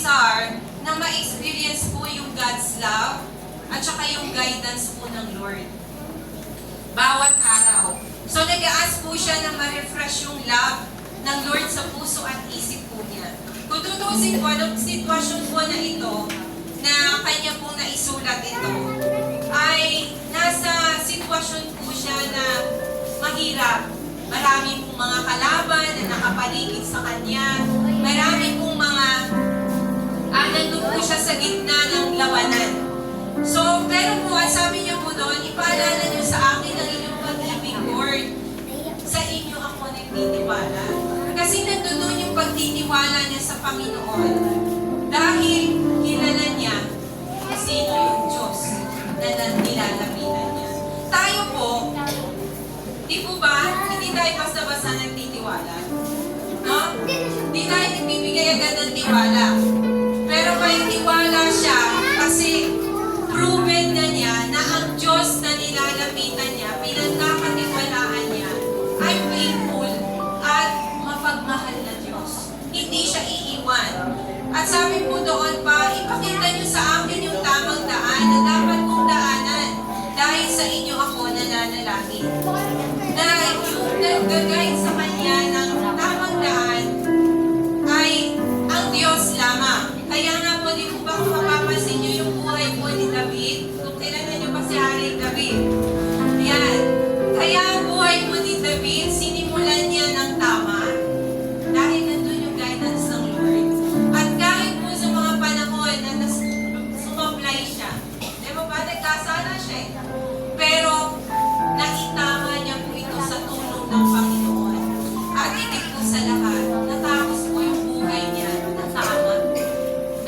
desire na ma-experience po yung God's love at saka yung guidance po ng Lord. Bawat araw. So nag-aas po siya na ma-refresh yung love ng Lord sa puso at isip po niya. Kung tutusin po, anong sitwasyon po na ito, na kanya pong naisulat ito, ay nasa sitwasyon po siya na mahirap. Marami pong mga kalaban na nakapaligid sa kanya. Marami pong mga nandun po siya sa gitna ng labanan. So, pero po, sabi niya po doon, ipaalala niyo sa akin ang inyong pag-ibig, Lord. Sa inyo ako nagtitiwala. Kasi nandun yung pagtitiwala niya sa Panginoon. Dahil kilala niya sino yung Diyos na nilalapitan niya. Tayo po, di po ba, hindi tayo basta-basta nagtitiwala? No? Di tayo nagbibigay agad ng tiwala. Pero may tiwala siya kasi proven na niya na ang Diyos na nilalapitan niya, pinagkakatiwalaan niya, ay faithful at mapagmahal na Diyos. Hindi siya iiwan. At sabi po doon pa, ipakita niyo sa akin yung tamang daan na dapat kong daanan dahil sa inyo ako nananalangin. Na yung nag-guide sa kanya ng tamang daan ay ang Diyos lamang. Kaya nga po, di po ba kung mapapansin niyo yung buhay po ni David? Kung kailan niyo pa si Haring David. Yan. Kaya ang buhay po ni David, sinimulan niya ng tama dahil nandun yung guidance ng Lord. At kahit po sa mga panahon na sumablay siya, di ba ba, nagkasala siya eh. Pero, naitama niya po ito sa tulong ng Panginoon. At higit po sa lahat, natapos po yung buhay niya na tama.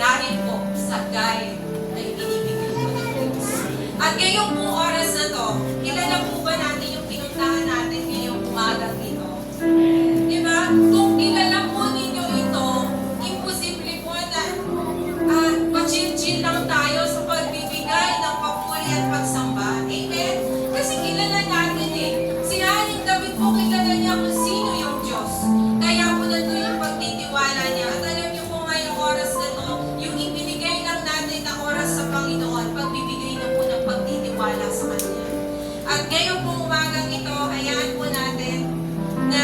Dahil po sa guide na ibinibigay po ng Diyos. At ngayong po oras na to, kilala po ba natin yung pinuntahan natin ngayong umagang ito? Diba? Kung kilala po ninyo ito, imposible po na pa-chill-chill lang tayo sa pagbibigay ng papuri at pagsamba. Amen? Kasi kilala natin eh. Si Haring David po kilala niya kung sino yung Diyos. Kaya po nandun yung pagtitiwala niya. At alam niyo po ngayong oras na to, yung ibinigay lang natin na oras sa Panginoon, pagbibigay na po ng pagtitiwala sa Kanya. At ngayon po umagang ito, hayaan po natin na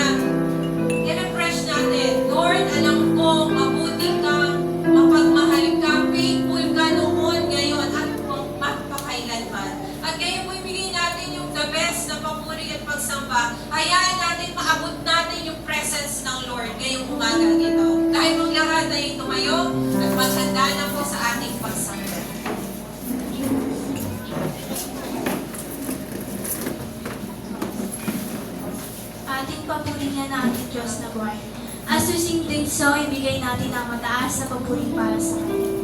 i-refresh natin. Lord, alam ko, mabuti ka, mapagmahal ka, faithful ka noon, ngayon, at magpakailanman. At ngayon po ibigay natin yung the best na papuri at pagsamba. Hayaan natin maabot natin yung presence ng Lord ngayong umagang ito. Dahil mong lahat ay tumayo at maghanda na po sa ating pagsamba. Ating papurihan na ating Diyos na buhay. As we sing this song, ibigay natin ang mataas na papuri para sa Kanya.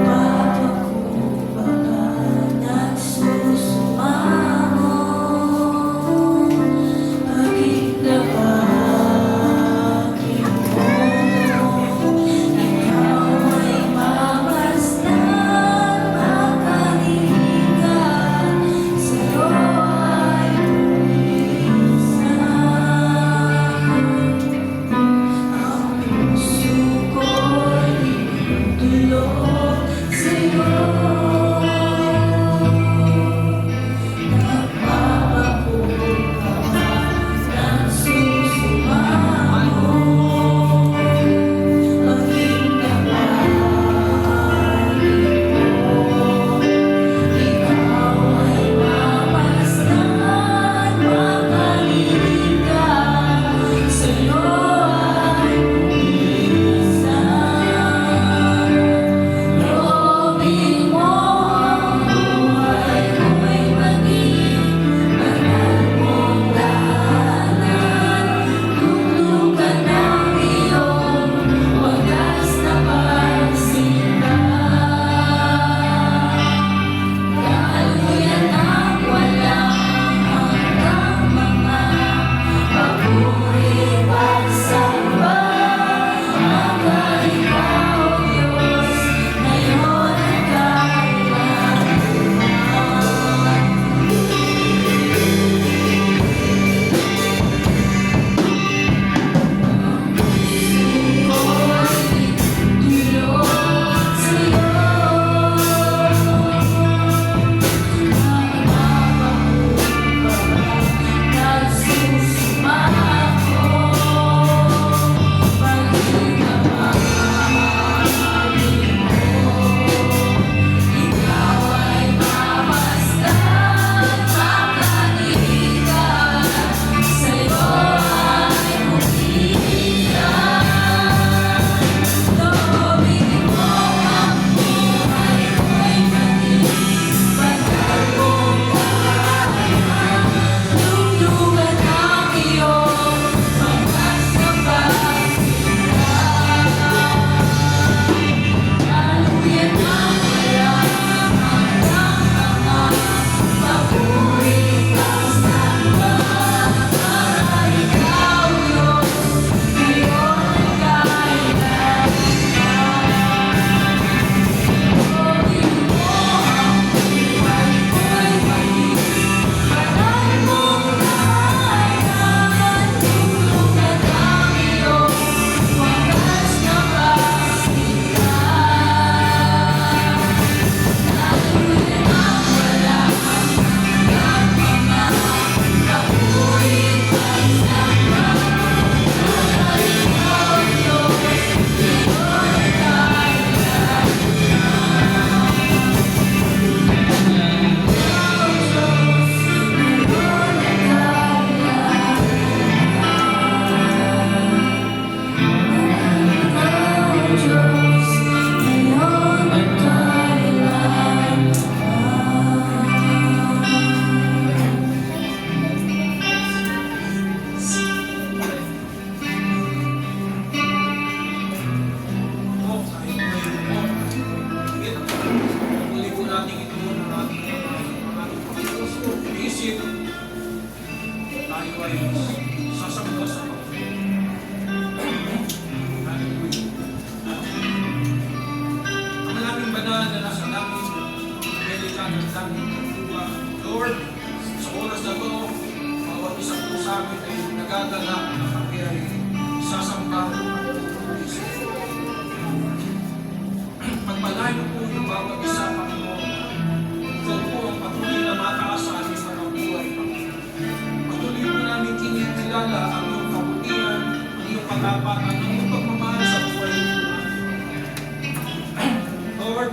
Bye. na nasa langit, Amerika ng langit ng lupa. Lord, sa oras na to, bawat isa po sa amin ay nagadala na kami ay sasamba. Pagpalain po yung bawat isa, Panginoon. Ikaw po ang patuloy na mataas sa aming mga buhay, Panginoon. Patuloy po namin kinikilala ang iyong kabutihan, ang iyong katapatan, ang iyong pagmamahal sa buhay. Lord,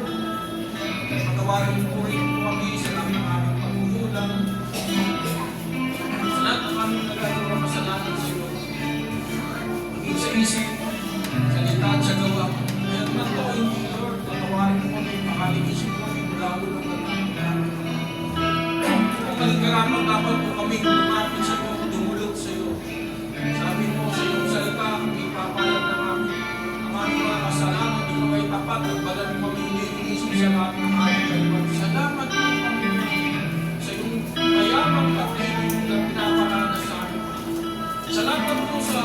pagawarin po rin po kami sa lahat ng aming pagkukulang. Sa lahat ng aming nagagawa masalanan sa iyo. Maging sa isip, salita at sa gawa. Kaya naman po, Lord, pagawarin po kami, makaligisip po kami mula ulong ng aming karaman. Kung maling karaman, dapat po kami lumapit sa iyo, dumulog sa iyo. Sabi mo sa iyong salita, kami papalag ng aming mga kasalanan, di ko ay tapat at balang kami iniisip sa lahat ng aming kaliwan. Salamat po kami sa iyong mayamang pag-ibig na pinaparanas sa amin. Salamat po sa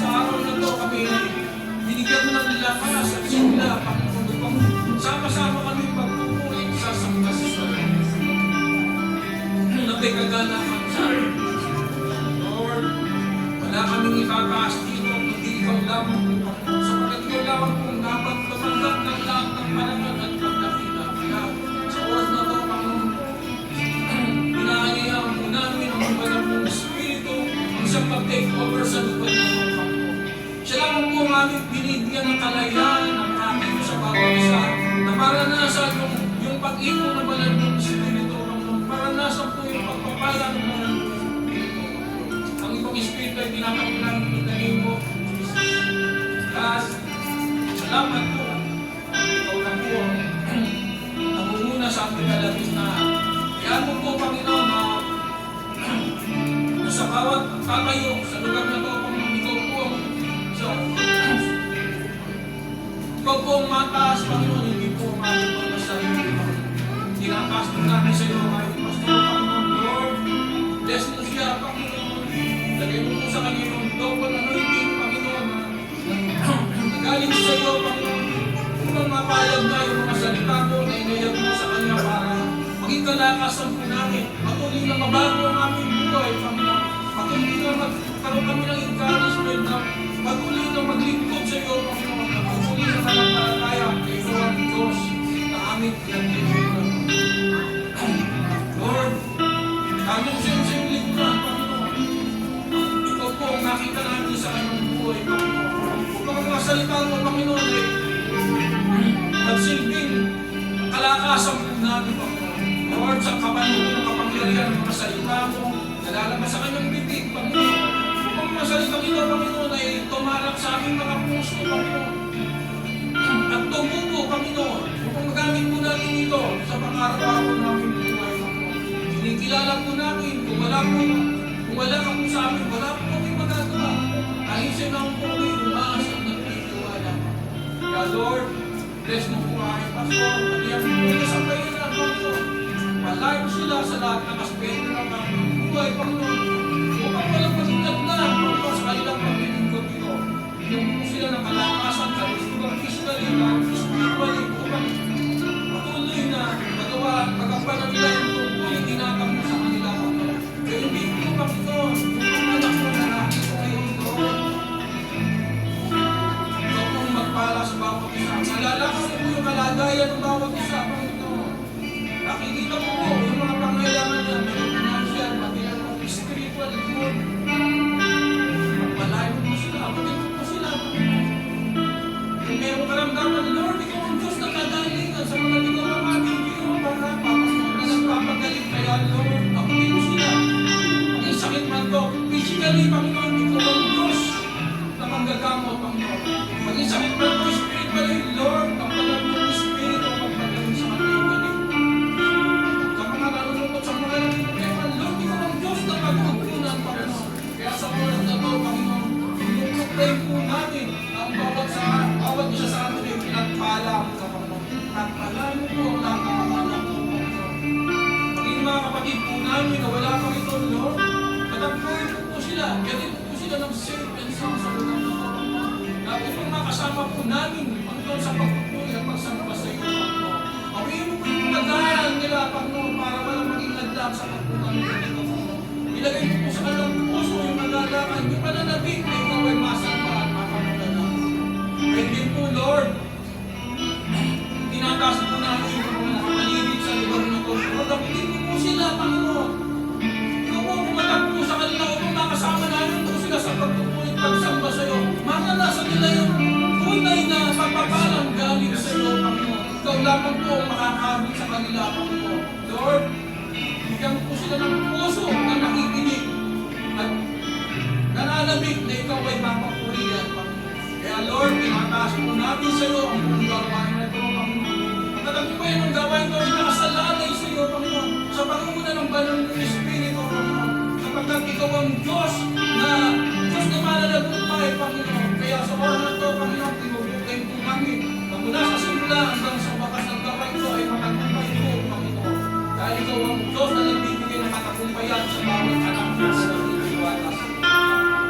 araw na ito kami binigyan mo ng lakas at sigla, Panginoon, upang sama-sama kami pagpupuli sa sangkasyon. Nabay kagalakan sa amin. Lord, wala kaming ikataas dito, hindi ikaw lamang po, Panginoon. Sapagkat ikaw lamang po dapat tumanggap ng lahat ng parangal at pagdakita. Kaya sa oras na ito, Panginoon, inaanyayahan po namin ang mga mong Espiritu ang siyang pag-take over sa lugar na ito, Panginoon. Siya lamang po ang aming binibigyan ng kalayaan ng amin sa bawat isa na maranasan yung pag-ipon ng banal mong Espiritu, Panginoon. Maranasan po yung pagpapala ng banal mong Espiritu. Ang ibang Espiritu ay pinapakilala ng daling mo. God, salamat po. Ikaw na po ang namumuna sa aming kalabisnahan. Kaya mo po, Panginoon, na sa bawat tatayo sa lugar na ito, Panginoon, ikaw po ang mataas, Panginoon, hindi po ang aming pagkasarili, Panginoon. Tinataas po namin sa iyo, aming pastor, Panginoon, Lord. Bless mo siya, Panginoon. Lagay mo po sa kanya yung double anointing, Panginoon. Galing sa iyo, Panginoon. Kung mapayag na yung mga salita mo na inayag mo sa kanya para maging kalakasan po namin. Patuloy na mabago ang aming buhay, Panginoon. Patuloy na magkaroon kami ng encouragement na patuloy na maglingkod sa iyo, Panginoon. Patuloy na malampalataya kay Lord Diyos na aming pinag-iwan. Lord, tanong siya sa iyong lingkuran, Panginoon. Ikaw po ang nakita namin sa kanyang buhay, Panginoon. Kung ang mga salita mo, Panginoon, ay nagsilbing kalakasan po namin, Panginoon. Lord, sa kapanunan ng kapangyarihan ng mga salita mo, nalalabas sa kanyang bibig, Panginoon. Kung mga salita ito, Panginoon, ay tumarap sa aming mga puso, Panginoon. At tumubo, Panginoon. Kung magamit po natin ito sa pang-araw-araw namin buhay, Panginoon. Kinikilala po namin, kung wala ka po sa amin, wala po kami magagawa. Kahit siya lang po kami umaas at nagtitiwala. Kaya Lord, bless mo po ay pastor, pagyan mo po sa bayan, Panginoon. Palay mo sila sa lahat ng aspeto ng aming buhay, Panginoon. Upang walang magigagdan, Panginoon, sa kanilang paglilingkod ito. Yung po sila ng kalakasan, kalusugan, physically, spiritually, upang patuloy na magampanan nila yung tungkol yung tinatang mo sa kanila, Panginoon. Kaya hindi po, Panginoon, yung anak mo na natin sa ngayon, Lord. Ikaw pong magpala sa bawat isa. Malalaman mo po yung kalagayan ng bawat isa, Panginoon. Nakikita mo po yung mga pangailangan niya, mga financial, mga spiritual, Lord. Magpalayo mo sila, magpalayo mo sila. Kung mayroong karamdaman, Lord, ikaw ang Diyos na kadalingan sa mga ligaw ng ating Diyos, para na nagpapagaling kaya, Lord, abutin mo sila. Ang sakit man to, physically, Panginoon, ikaw ang Diyos na manggagamot, Panginoon. Ang sakit man to, spiritually, Lord, ang pagkalang mo ng Espiritu, magpagaling sa kanila. Sa mga nalulungkot sa mga problema, Lord, ikaw ang Diyos na pagkukunan, Panginoon. Kaya sa oras na to, Panginoon, pray po namin ang bawat isa sa atin ay pinagpala mo sa Panginoon. Pinagpala mo po ang lahat ng mga anak mo, Panginoon. Maging mga kapatid po namin na wala pa ito, Lord, matagpuin po sila. Gatin po sila ng safe and sound sa lugar na ito. Na upang makasama po namin, Panginoon, sa pagpupuli at pagsamba sa iyo, Panginoon. Panginoon, yung pananabik na ikaw ay masamba at mapapagala. Kaya din po, Lord, tinataas po namin yung mga nakapaligid sa lugar na ito. Pagkapitin mo po sila, Panginoon. Ikaw po pumatag po sa kanila upang makasama namin po sila sa pagtutuloy pagsamba sa iyo. Maranasan nila yung tunay na pagpapalang galing sa iyo, Panginoon. Ikaw lamang po ang makakabit sa kanila, Panginoon. Lord, bigyan po sila ng puso na nakikinig at nanalamig na ikaw ay papapurihan, Panginoon. Kaya Lord, tinataas po namin sa iyo ang buong gawain na ito, Panginoon. At ang po yung gawain ito ay nakasalalay sa iyo, Panginoon, sa pangunguna ng banal ng Espiritu, Panginoon. Sapagkat ikaw ang Diyos na mananagumpay, Panginoon. Kaya sa oras na ito, Panginoon, tinubukay po namin na mula sa simula hanggang sa wakas ng gawain ito ay matagumpay po, Panginoon. Dahil ikaw ang Diyos na nagbibigay ng katagumpayan sa bawat anak na sa nagtitiwala sa iyo.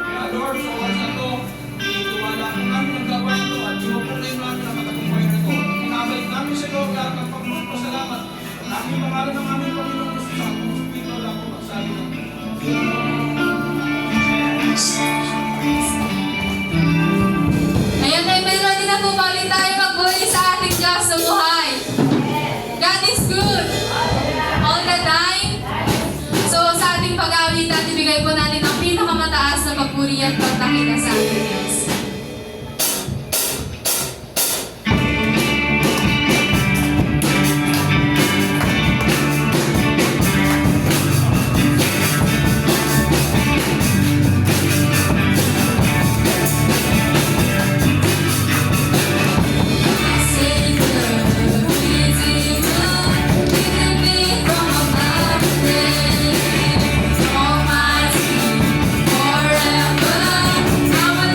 Kaya Lord, sa oras na ito, itiwala po namin ang gawain ito at tinubukay namin ang katagumpayan ito. Pinabalik namin sa iyo ang lahat ng pagpapasalamat. At aming pangalan ng aming Panginoon sa Espiritu lang po magsabi ng Ngayon ay may ready na po balik tayo magbuli sa ating Diyos sa buhay. God is good all the time. So sa ating pag-awit at ibigay po natin ang pinakamataas na papuri at pagtakina sa ating Diyos. Almighty, forever, I will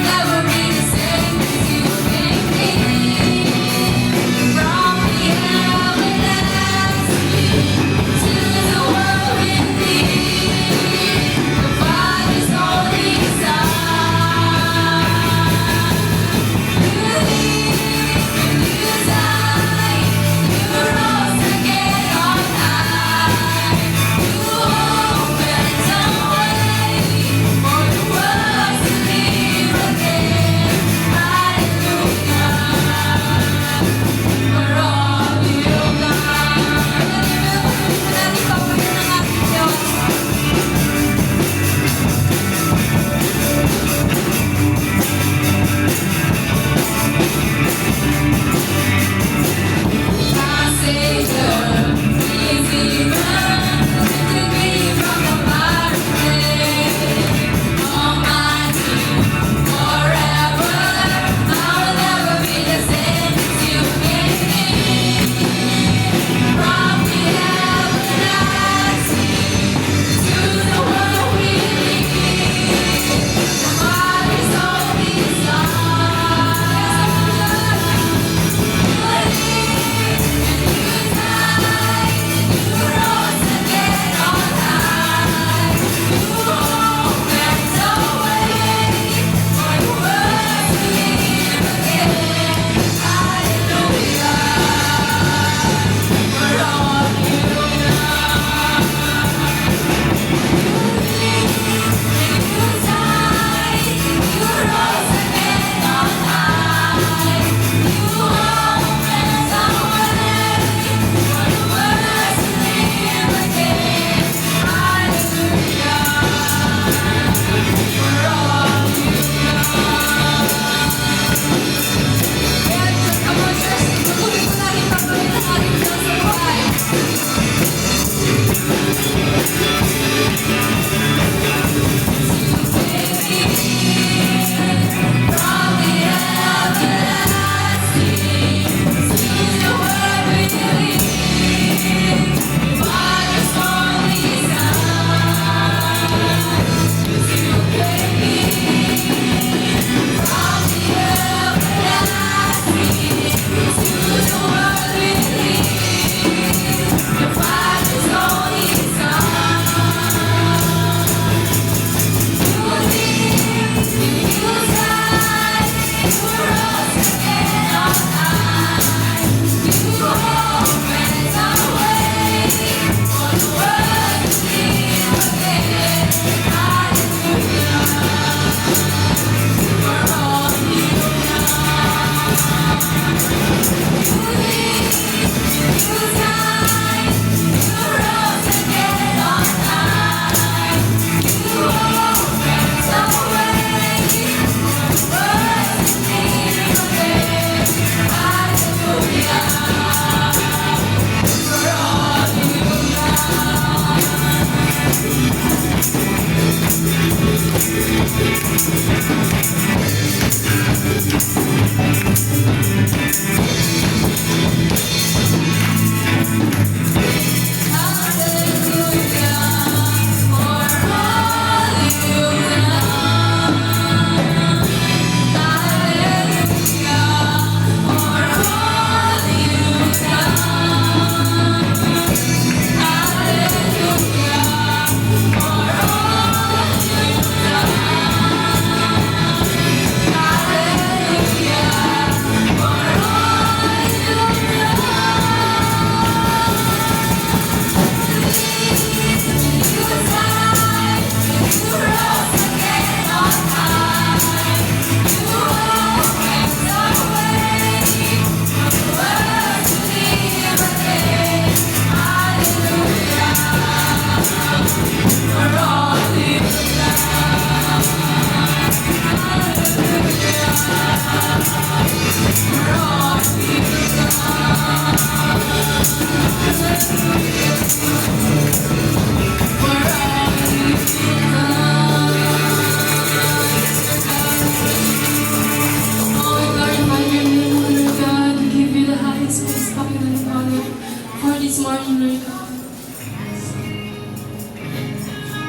This morning, Lord God.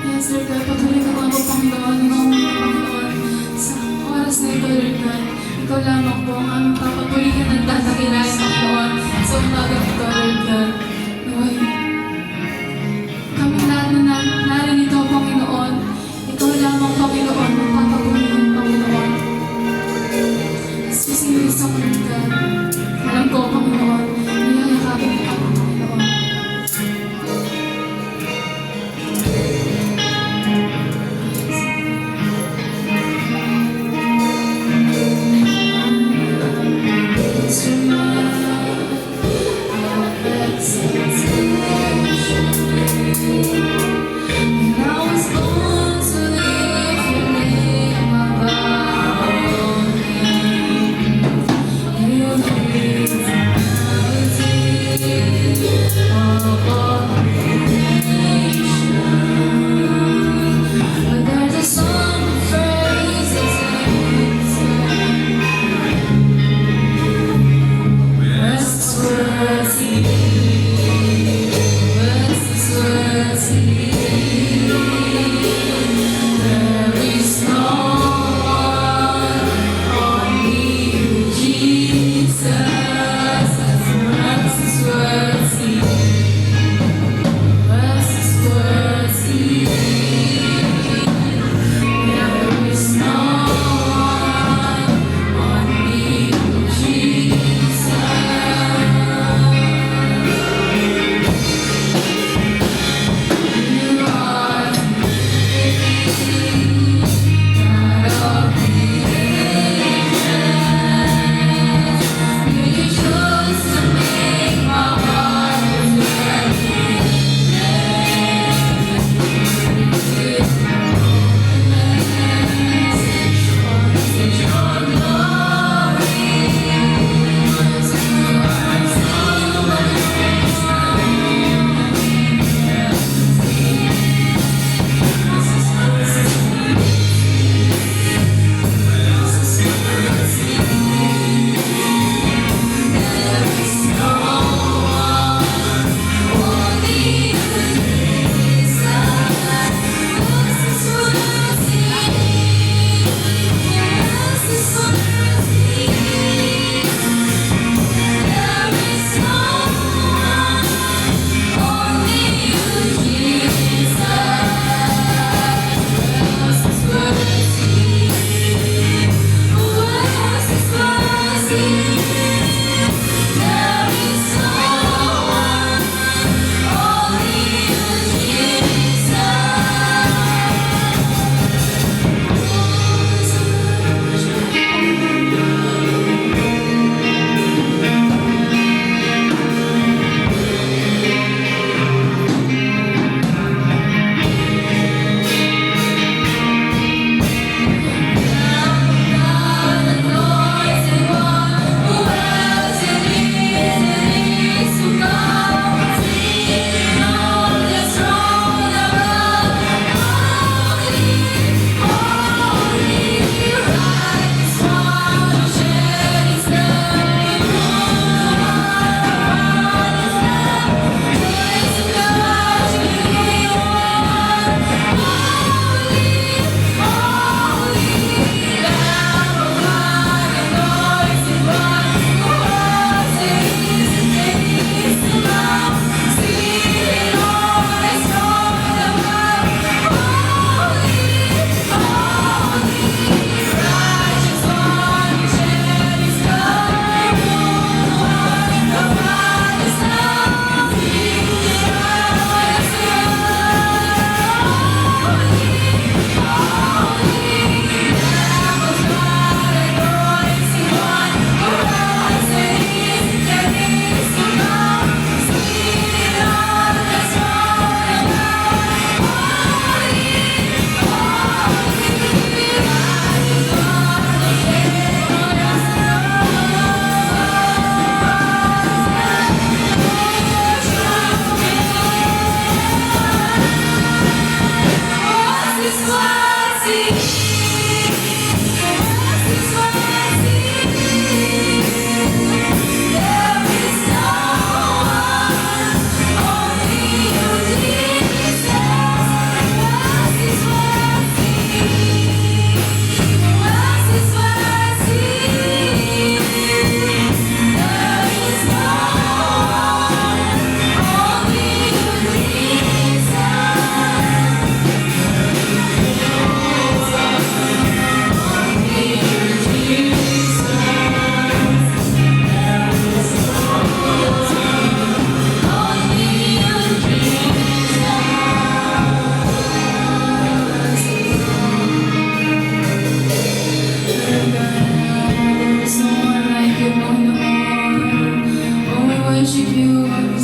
Yes, Lord God, patuloy ka mga Panginoon, Panginoon, sa oras na ito, Lord God. Ikaw lamang po ang aming papatuloy at tatakilayan, Panginoon, sa umagang ito, Lord God. Naway, kami lahat na narinito, Panginoon, ikaw lamang, Panginoon, ang papatuloy, Panginoon. Susunod sa Lord God. Alam ko, Panginoon, niyayakapin ka, Panginoon.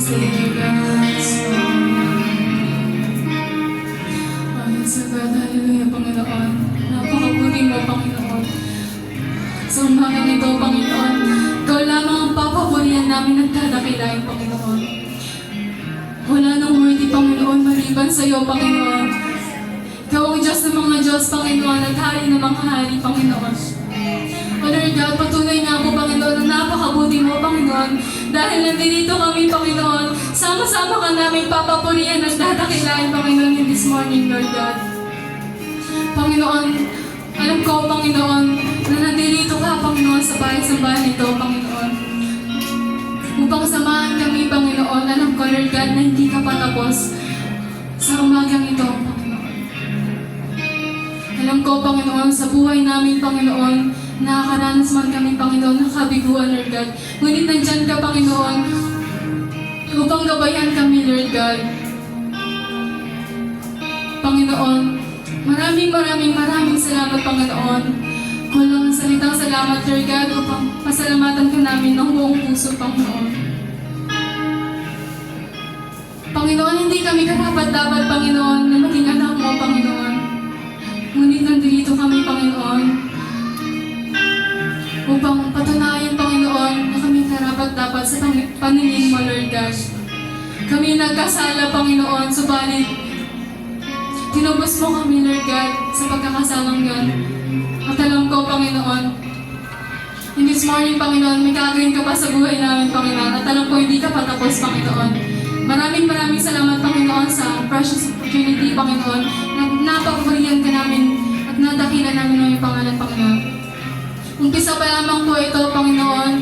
sing God's song. Ayon sa God, hallelujah, Panginoon. Napakabuti mo, Panginoon. Sa umagang ito, Panginoon, Ikaw lamang ang papapurihan namin at dadakilain, Panginoon. Wala nang worthy, Panginoon, maliban sa iyo, Panginoon. Ikaw ang Diyos ng mga Diyos, Panginoon, at Hari ng mga Hari, Panginoon. O Lord God, patunay nga po, Panginoon, na napakabuti mo, Panginoon. Dahil nandito kami, Panginoon, sama-sama ka namin papapurihan at dadakilain, Panginoon, in this morning, Lord God. Panginoon, alam ko, Panginoon, na nandito ka, Panginoon, sa bahay-sambahan nito, Panginoon. Upang samahan kami, Panginoon, alam ko, Lord God, na hindi ka patapos sa umagang ito, Panginoon. Alam ko, Panginoon, sa buhay namin, Panginoon, nakakaranas man kami, Panginoon, ng kabiguan, Lord God. Ngunit nandyan ka, Panginoon, upang gabayan kami, Lord God. Panginoon, maraming salamat, Panginoon. Kulang ang salitang salamat, Lord God, upang pasalamatan ka namin ng buong puso, Panginoon. Panginoon, hindi kami karapat-dapat, Panginoon, na maging anak mo, Panginoon. Ngunit nandito kami, Panginoon, upang patunayan, Panginoon, na kami karapat-dapat sa paningin mo, Lord God. Kami nagkasala, Panginoon, subalit tinubos mo kami, Lord God, sa pagkakasalang yan. At alam ko, Panginoon, in this morning, Panginoon, may gagawin ka pa sa buhay namin, Panginoon. At alam ko, hindi ka patapos, Panginoon. Maraming salamat, Panginoon, sa precious opportunity, Panginoon, na napapurihan ka namin at nadakilan namin ng iyong pangalan, Panginoon. Umpisa pa lamang po ito, Panginoon,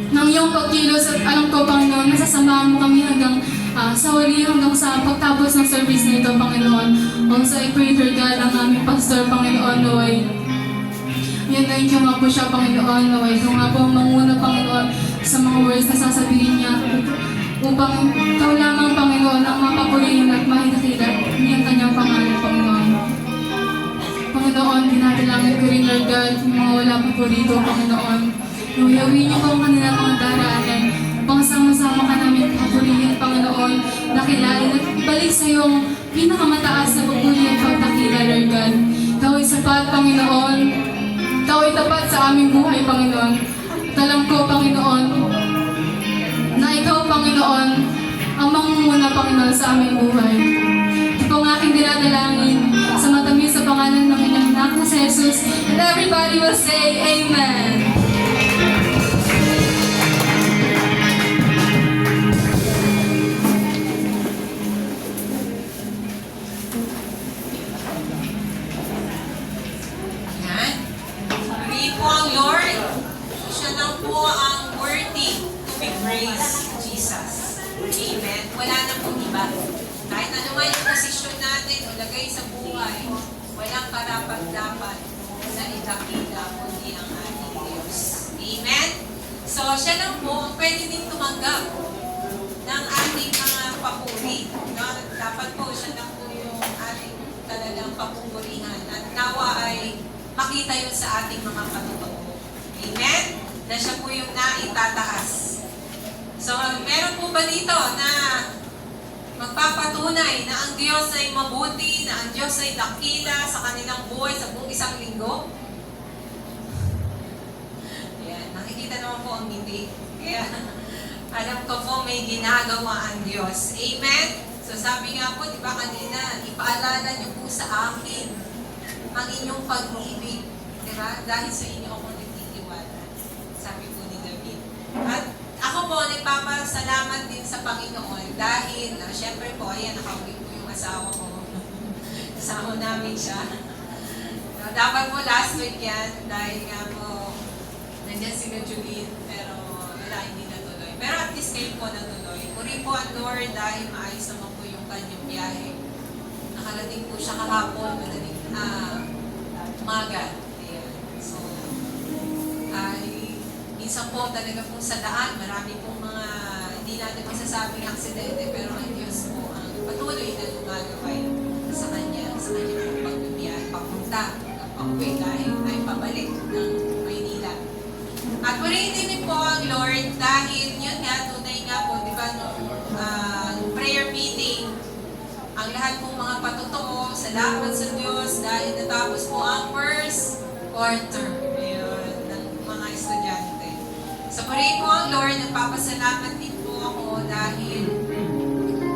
ng iyong pagkilos at alam ko, Panginoon, nasasamahan mo kami hanggang sa huli, hanggang sa pagtapos ng service na ito, Panginoon. Also, I pray, Lord God, ang aming pastor, Panginoon, naway. Yan nga po siya, Panginoon, naway. Ikaw nga po ang manguna, Panginoon, sa mga words na sasabihin niya. Upang ikaw lamang, Panginoon, ang mapapurihin at mahidakilat niyang kanyang pangalan, Panginoon. Panginoon, dinadalangin ko rin, Lord God, yung mga wala pa po dito, Panginoon. Uyawin niyo po ang kanilang mga daraanan upang sama-sama ka namin papurihin, Panginoon, dakilain at ibalik sa iyong pinakamataas na papuri at pagdakila, Lord God. Ikaw ay sapat, Panginoon. Ikaw ay tapat sa aming buhay, Panginoon. At alam ko, Panginoon, na ikaw, Panginoon, ang mangunguna, Panginoon, sa aming buhay. Ito po ang aking dinadalangin sa matamis sa pangalan ng inyong anak na si Jesus. And everybody will say, Amen. Yan. Purihin po ang Lord. Siya lang po ang worthy to be praised, Jesus. Amen. Wala na pong iba. Kahit ano man yung posisyon natin o lagay sa buhay, walang karapat-dapat na idakila kundi ang ating Diyos. Amen? So, siya lang po ang pwede din tumanggap ng ating mga papuri. No? Dapat po, siya lang po yung ating talagang papupurihan. At nawa ay makita yun sa ating mga katutubo. Amen? Na siya po yung naitataas. So, meron po ba dito na magpapatunay na ang Diyos ay mabuti, na ang Diyos ay dakila sa kanilang buhay sa buong isang linggo? Ayan, nakikita naman po ang hindi. Kaya, alam ko po may ginagawa ang Diyos. Amen? So sabi nga po, di ba kanina, ipaalala niyo po sa akin ang inyong pag-ibig. Di ba? Dahil sa inyo ako nagtitiwala. Sabi po ni David. At ako po, nagpapasalamat din sa Panginoon dahil, syempre po, ayan, nakauwi po yung asawa ko. Kasama namin siya. Dapat po last week yan dahil nga po, nandiyan si Juliet, pero wala, hindi natuloy. Pero at least kayo po natuloy. Puri po ang Lord dahil maayos naman po yung kanyang biyahe. Nakarating po siya kahapon, madaling umaga. Ayan. So, minsan po talaga po sa daan, marami pong mga hindi natin masasabing aksidente, pero ang Diyos po ang patuloy na gumagaway sa kanya pong pagbibiyahe, papunta, pauwi dahil ay pabalik ng Maynila. At purihin din po ang Lord dahil yun nga, tunay nga po, salamat sa Diyos dahil natapos po ang first quarter. Ayun, ng mga estudyante. Sa muli po ang Lord, nagpapasalamat din po ako dahil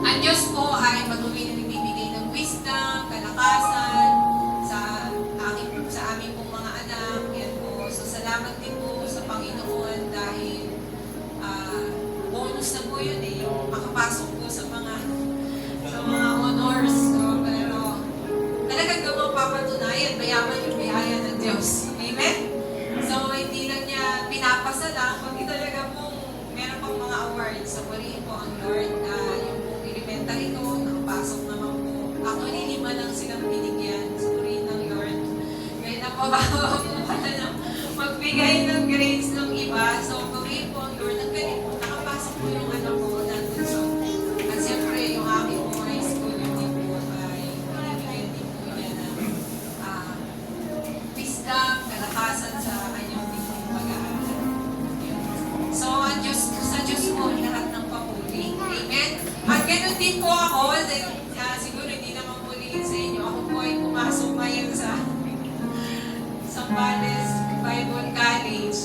ang Diyos po ay patuloy na nagbibigay ng wisdom, kalakasan sa aming pong mga anak. Yan po. So salamat din po sa Panginoon dahil bonus na po yun eh, yung makapasok po sa mga honors. So, pero talagang mapapatunayan, mayaman yung biyaya ng Diyos. Amen? So, hindi lang niya pinapasa lang, kundi talaga pong meron pang mga awards. So, purihin po ang Lord na yung pong elementary ko, nakapasok naman po. Actually, 5 lang silang binigyan. So, purihin ng Lord. Kaya napabawa po pala na magbigay ng grades ng iba. So, purihin po ang Lord. Ang galing po, nakapasok po yung anak ko nandun. So, at siyempre, yung aking po high school, yung din po ay binibigyan din po niya ng wisdom, kalakasan sa kanyang din po pag-aaral. Yun. So, sa Diyos po, lahat ng papuri. Amen? At ganun din po ako, siguro hindi naman pulihin sa inyo, ako po ay pumasok ngayon sa Sambales Bible College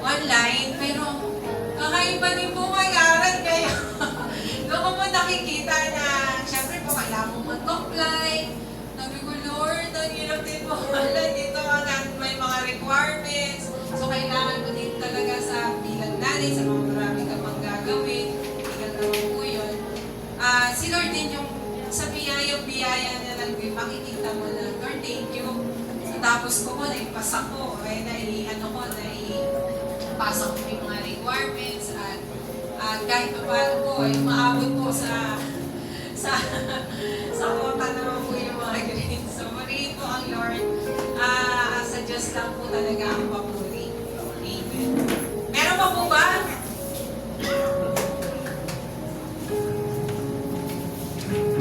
online, pero kakaiba din po mag-aral kayo. Doon ko mo nakikita na, syempre po, kailangan mo mag-comply. Sabi ko, Lord, ang hirap din po pala dito may mga requirements. So, kailangan ko din talaga sa bilang nanay, sa mga marami ka pang gagawin. Hindi naman po yun. Si Lord din yung sa biyaya na lang, makikita mo na, Lord, thank you. So, tapos ko po, naipasa ko, pasok ko yung mga requirements at kahit pa paano po, ay maabot po sa kota naman po yung mga grades. So, mariin po ang Lord. Sa Diyos lang po talaga ang papuri. Amen. Meron pa po ba?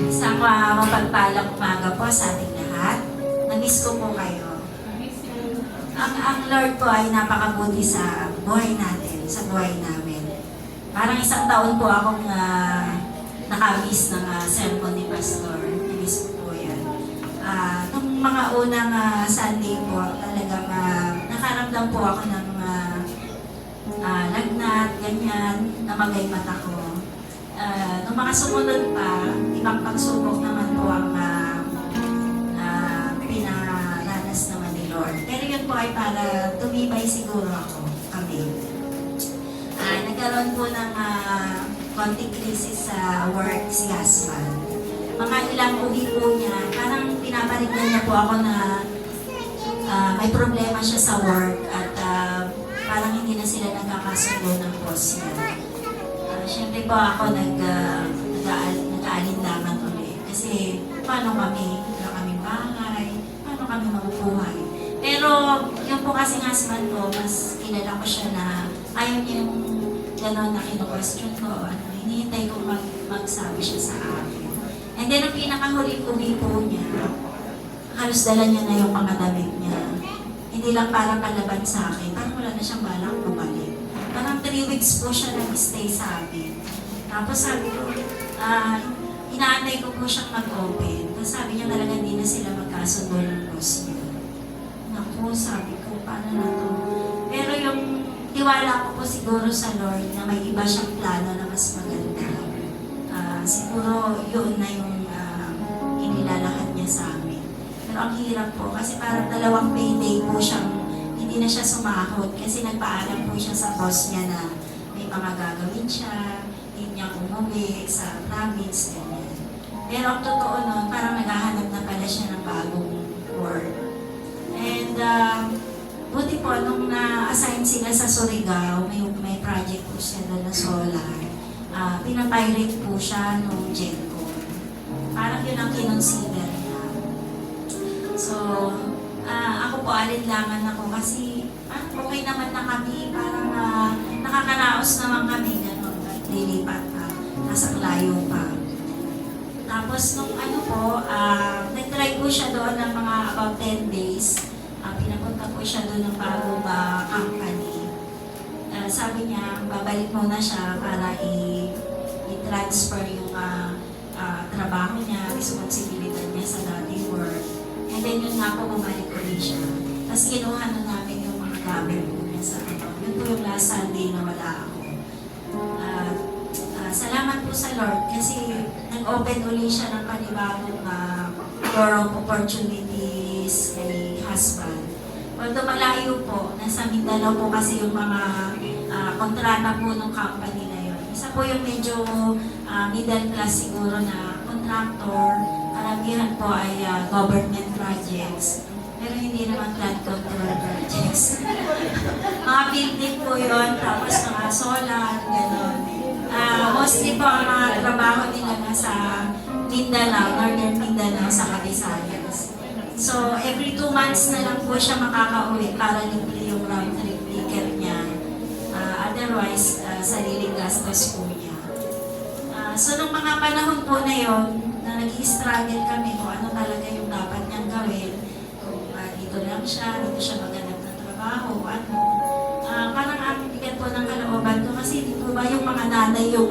Isang mapagpalang umaga po sa ating lahat. Na-miss ko po kayo. Ang Lord po ay napakabuti sa buhay natin, sa buhay namin. Parang 1 taon po akong nakamiss ng sermon ni Pastor. Na-miss ko po yan. Nung mga unang Sunday po, talagang nakaramdam po ako ng lagnat, ganyan, namagay mata ko. Nung mga sumunod pa, ibang pagsubok naman po ang pinaranas naman ni Lord. Pero yun po ay para tumibay siguro kami. Nagkaroon po ng konting crisis sa work si husband. Mga ilang uwi po niya, parang pinaparignan niya po ako na may problema siya sa work at parang hindi na sila nagkakasundo ng boss niya. Siyempre po ako nag-aalinlangan ulit. Kasi paano kami? Wala kaming bahay? Paano kami mabubuhay? Pero yung po kasing husband ko, mas kilala ko siya na ayaw niya yung gano'n na kino-question ko. Hinihintay ko magsabi siya sa akin. And then ang pinakahuling uwi po niya, halos dala niya na yung mga damit niya. Hindi lang para palaban sa akin, parang wala na siyang balak bumalik. Parang 3 weeks po siya nag-stay sa amin. Tapos sabi ko, inaantay ko po siyang mag-open. Tapos sabi niya talaga hindi na sila magkasundo ng boss niya. Naku, sabi ko, paano na to? Pero yung tiwala ko po siguro sa Lord na may iba siyang plano na mas maganda. Siguro yun na yung inilalakad niya sa amin. Pero ang hirap po kasi parang 2 payday po siyang hindi na siya sumahod kasi nagpaalam po siya sa boss niya na may mga gagawin siya, hindi niya umuwi sa province, ganyan. Pero ang totoo nun, parang naghahanap na pala siya ng bagong work. And buti po, nung na-assign sila sa Surigao, may project po siya doon na solar, pinapirate po siya nung GenCo. Parang yun ang kinonsider niya. So, ako po alinlangan ako kasi okay naman na kami, parang nakakaraos naman kami, gano'n, lilipat na, nasa layo pa. Tapos nung nag-try po siya doon ng mga about 10 days, pinapunta po siya doon ng bagong company. Sabi niya, babalik muna siya para i-transfer trabaho niya, responsibilidad niya sa dating work. And then yun nga po, bumalik ulit siya. Tapos kinuha na namin yung mga gamit po niya sa ano. Yun po yung last Sunday na wala ako. Salamat po sa Lord kasi nag-open ulit siya ng panibagong door of opportunities kay husband. Although malayo po, nasa Mindanao po kasi yung mga kontrata po ng company na yun. Isa po yung medyo middle class siguro na contractor. Karamihan po ay government projects. Pero hindi naman flood control projects. Mga building po yun, tapos mga solar, gano'n. Mostly po ang mga trabaho nila nasa Mindanao, Northern Mindanao sa Visayas. So, every 2 months na lang po siya makakauwi para libre yung round trip ticket niya. Otherwise, sariling gastos po niya. So, nung mga panahon po na yon, na nag-i-struggle kami kung ano talaga yung dapat niyang gawin, kung dito lang siya, dito siya maghanap ng trabaho, ano. Parang ang bigat po ng kalooban ko kasi hindi po ba yung mga nanay yung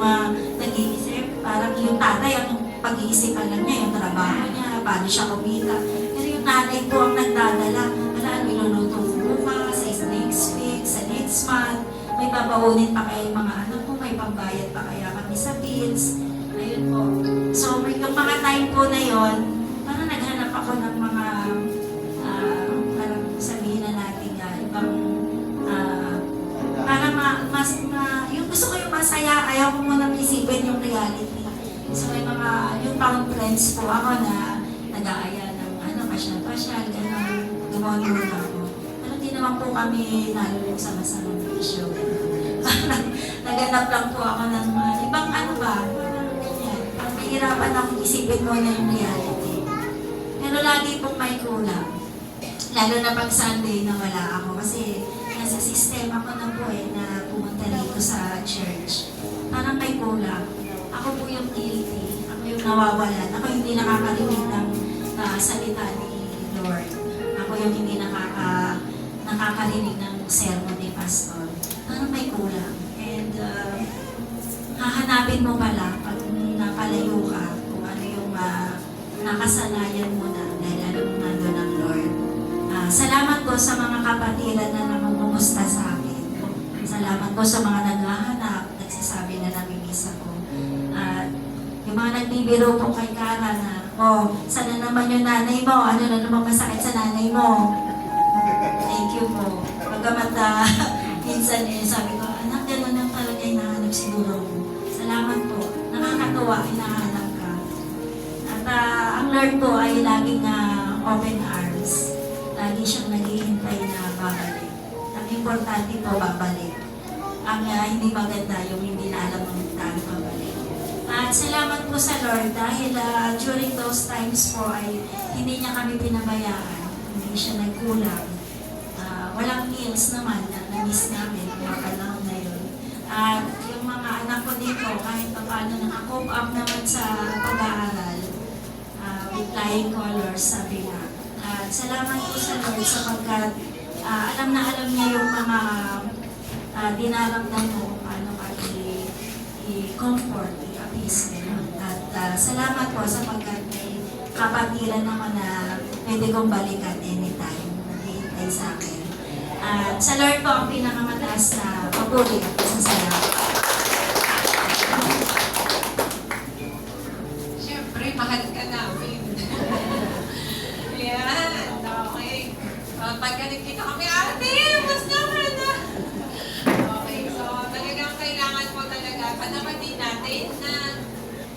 nag-iisip, parang yung tatay ang pag-iisipan lang niya, yung trabaho niya, paano siya kumita. Pero yung nanay po ang nagdadala, wala, niluluto bukas, sa next week, sa next month, may babaunin pa kaya yung mga anak ko, may pambayad pa kaya kami sa bills. Ayun po. So, yung mga time po na yon, parang naghanap ako ng mga, parang sabihin na natin ibang, para yung gusto ko yung masaya, ayaw ko munang isipin yung reality. So, may mga, yung pang friends po ako na nag-aaya ng pasyal-pasyal, gano'n, gumawa ako. Pero hindi naman po kami nalulong sa masamang issue. Naganap lang po ako ng mga ibang ganyan. Parang mahirapan akong isipin mo na yung reality. Pero lagi pong may kulang. Lalo na pag Sunday na wala ako. Kasi nasa sistema ko na po na pumunta dito sa church. Parang may kulang. Ako po yung guilty. Ako yung nawawalan. Ako yung hindi nakakarinig ng salita ni Lord. Ako yung hindi nakakarinig ng sermon ni Pastor. Parang may kulang. And hahanapin mo pala pag napalayo ka kung ano yung nakasanayan mo na dahil alam mo nandun ang Lord. Salamat po sa mga kapatiran na namumumusta sa akin. Salamat po sa mga naghahanap, nagsasabi na namimiss ako. At yung mga nagbibiro po kay Kara na, sana naman yung nanay mo, ano na naman masakit sa nanay mo. Thank you po. Pagkamat minsan sabi ko, anak, gano'n lang talaga hinahanap siguro mo. Salamat po. Nakakatuwa, hinahanap ka. At ang Lord po ay laging open arms. Lagi siyang naghihintay na babalik. Ang importante po, babalik. Ang hindi maganda yung hindi na alam ng tayo babalik. At salamat po sa Lord dahil during those times po ay hindi niya kami pinabayaan. Hindi siya nagkulang. Walang meals naman na na-miss namin mga panahon na yun. At yung mga anak ko dito, kahit pa paano naka-cope up naman sa pag-aaral, with flying colors, sabi nga. Salamat po sa Lord sapagkat alam na alam niya yung mga dinaramdam mo, paano ka i-comfort, i-appease. At salamat po sapagkat may kapatiran naman na pwede kong balikan anytime. Naghihintay sa akin. At sa Lord po ang pinakamataas na papuri at salamat. Siyempre, mahal ka namin. Yan, okay. Pagka nagkita kami, ate, mas naman na. Okay, so talagang kailangan po talaga panapatin natin na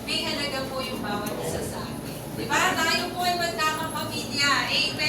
may halaga po yung bawat isa sa atin. Diba? Tayo po ay magkakapamilya. Amen?